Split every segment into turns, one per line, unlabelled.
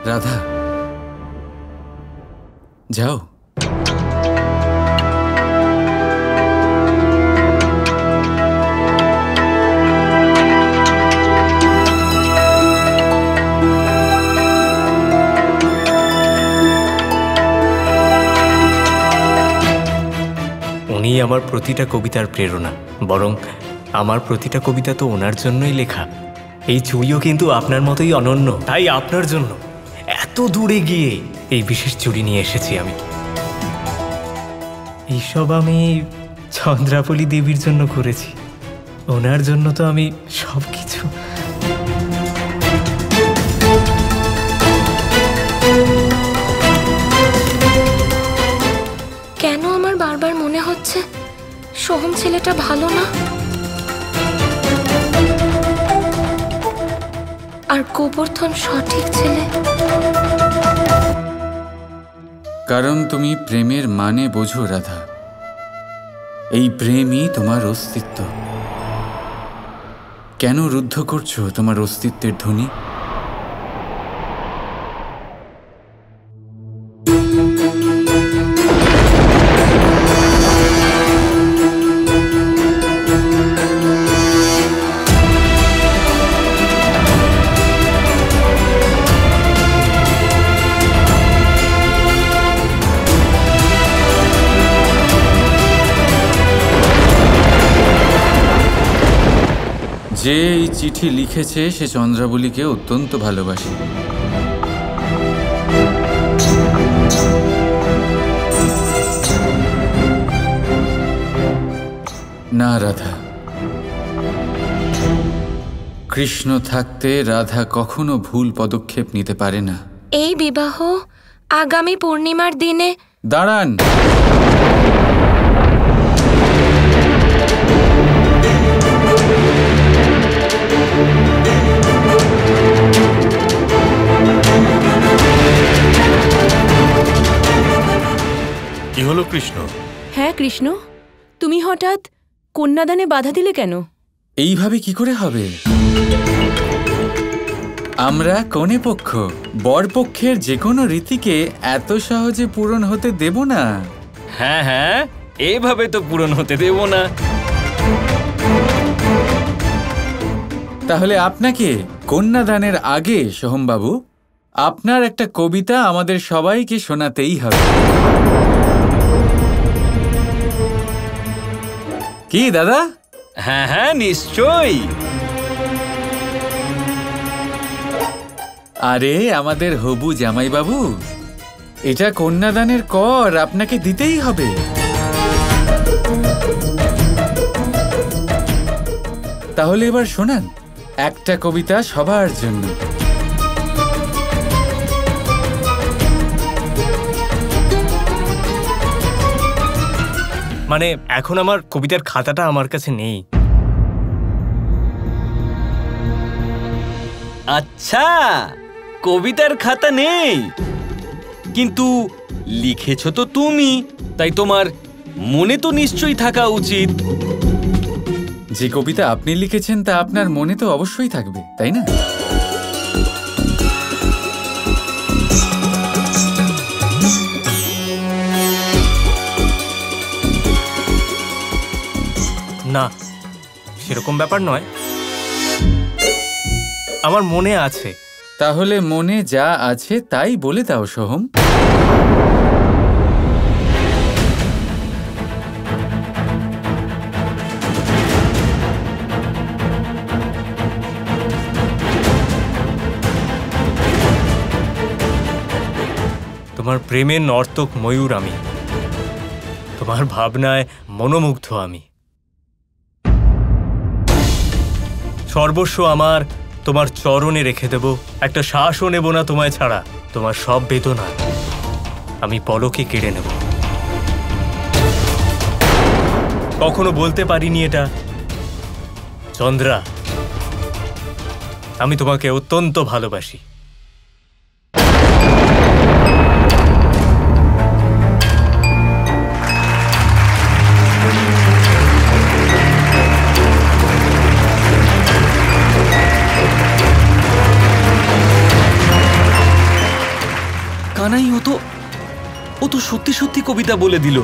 রাধা, যাও।
উনি আমার প্রতিটা কবিতার প্রেরণা, বরং আমার প্রতিটা কবিতা তো ওনার জন্যই লেখা। এই চুড়িও কিন্তু আপনার মতোই অনন্য, তাই আপনার জন্য এত দূরে গিয়ে এই বিশেষ চুড়ি নিয়ে এসেছি আমি। এইসব আমি চন্দ্রাবলী দেবীর জন্য করেছি, ওনার জন্য তো আমি সব কিছু।
কেন আমার বারবার মনে হচ্ছে সোহম ছেলেটা ভালো না, আর গোবর্ধন সঠিক ছেলে?
কারণ তুমি প্রেমের মানে বোঝো রাধা। এই প্রেমই তোমার অস্তিত্ব। কেন রুদ্ধ করছো তোমার অস্তিত্বের ধ্বনি? যে এই চিঠি লিখেছে সে চন্দ্রাবলীকে অত্যন্ত ভালোবাসে। না রাধা, কৃষ্ণ থাকতে রাধা কখনো ভুল পদক্ষেপ নিতে পারে না।
এই বিবাহ আগামী পূর্ণিমার দিনে।
দাঁড়ান।
কি হলো কৃষ্ণ?
হ্যাঁ কৃষ্ণ, তুমি হঠাৎ কন্যাদানে বাধা দিলে কেন?
এইভাবে কি করে হবে? আমরা কনে পক্ষ, বর পক্ষের যে কোনো রীতিকে এত সহজে পূরণ হতে দেব না।
হ্যাঁ হ্যাঁ, এভাবে তো পূরণ হতে দেব না।
তাহলে আপনাকে কন্যাদানের আগে সোহমবাবু আপনার একটা কবিতা আমাদের সবাইকে শোনাতেই হবে। কি দাদা?
হ্যাঁ হ্যাঁ, নিশ্চয়ই।
আরে আমাদের হবু জামাইবাবু, এটা কন্যাদানের কর আপনাকে দিতেই হবে। তাহলে এবার শোনান একটা কবিতা সবার জন্য।
মানে এখন আমার কবিতার খাতাটা আমার কাছে নেই। আচ্ছা, কবিতার খাতা নেই, কিন্তু লিখেছ তো তুমি, তাই তোমার মনে তো নিশ্চয়ই থাকা উচিত।
যে কবিতা আপনি লিখেছেন তা আপনার মনে তো অবশ্যই থাকবে, তাই না?
না, সেরকম ব্যাপার নয়, আমার মনে আছে।
তাহলে মনে যা আছে তাই বলে দাও সোহম।
তোমার প্রেমের নর্তক ময়ূর আমি, তোমার ভাবনায় মনোমুগ্ধ আমি। সর্বস্ব আমার তোমার চরণে রেখে দেব, একটা শ্বাসও নেব না তোমায় ছাড়া। তোমার সব বেদনা আমি পলকে কেড়ে নেব। কখনো বলতে পারিনি এটা, চন্দ্রা, আমি তোমাকে অত্যন্ত ভালোবাসি।
কানাই, ও তো সত্যি সত্যি কবিতা বলে দিল।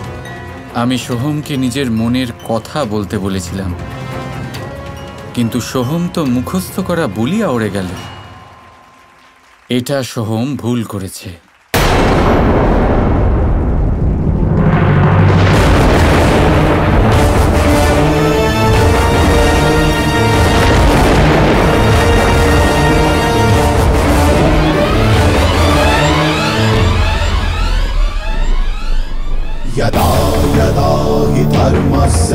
আমি সোহমকে নিজের মনের কথা বলতে বলেছিলাম, কিন্তু সোহম তো মুখস্থ করা বলিয়া উড়ে গেল। এটা সোহম ভুল করেছে।
यदा यदा हि धर्मस्य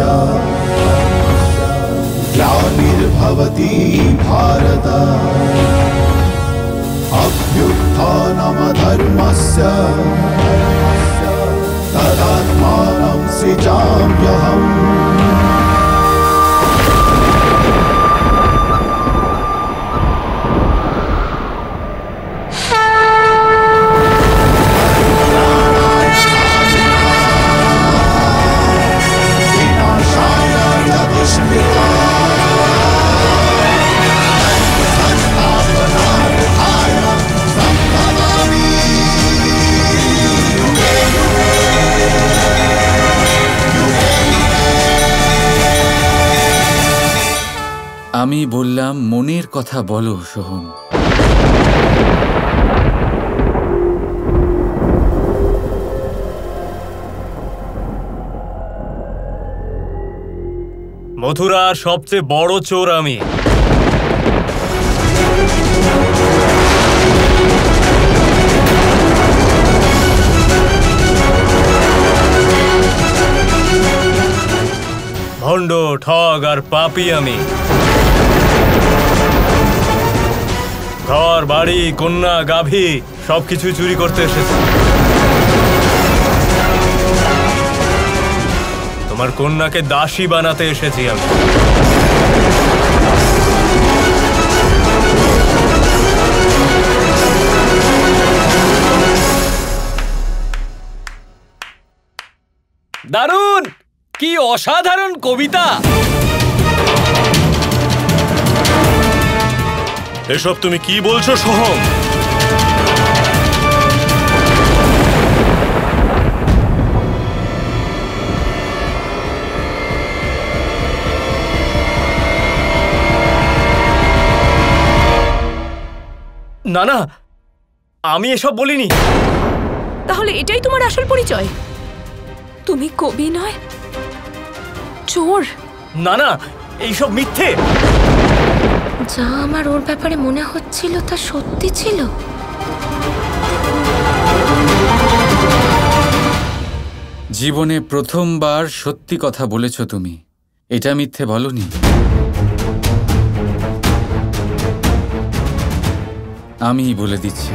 ग्लानिर्भवति भारत अभ्युत्थानमधर्मस्य तदात्मानं सृजाम्यहम्।
আমি বললাম, মনের কথা বলো সোহম।
মথুরার সবচেয়ে বড় চোর আমি। ভণ্ড, ঠগ আর পাপী আমি। ঘর বাড়ি, কন্যা, গাভী সবকিছু চুরি করতে এসেছি। তোমার কন্যাকে দাসী বানাতে এসেছি আমি।
দারুণ! কি অসাধারণ কবিতা!
এসব তুমি কি বলছো সোহম?
না না, আমি এসব বলিনি।
তাহলে এটাই তোমার আসল পরিচয়? তুমি কবি নয়, চোর?
না না, এইসব মিথ্যে।
যা আমার ওর ব্যাপারে মনে হচ্ছিল তা সত্যি ছিল।
জীবনে প্রথমবার সত্যি কথা বলেছ তুমি, এটা মিথ্যে বলনি। আমি বলে দিচ্ছি,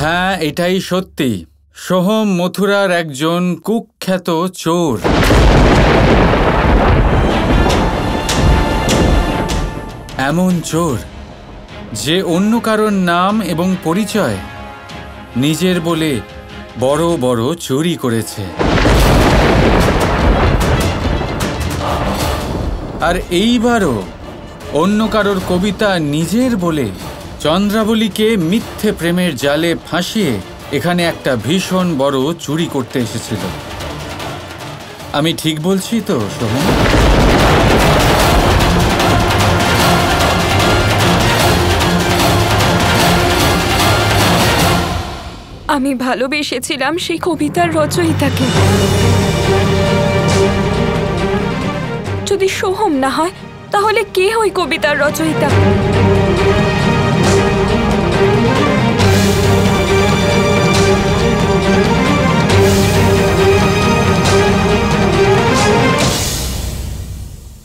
হ্যাঁ এটাই সত্যি। সোহম মথুরার একজন কুখ্যাত চোর। এমন চোর যে অন্য কারোর নাম এবং পরিচয় নিজের বলে বড় বড় চুরি করেছে। আর এইবারও অন্য কারোর কবিতা নিজের বলে চন্দ্রাবলীকে মিথ্যে প্রেমের জালে ফাঁসিয়ে এখানে একটা ভীষণ বড় চুরি করতে এসেছিল। আমি ঠিক বলছি তো সোহম?
আমি ভালোবেসেছিলাম সেই কবিতার রচয়িতাকে। যদি সোহম না হয় তাহলে কে ওই কবিতার রচয়িতা?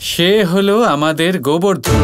সে হলো আমাদের গোবর্ধন।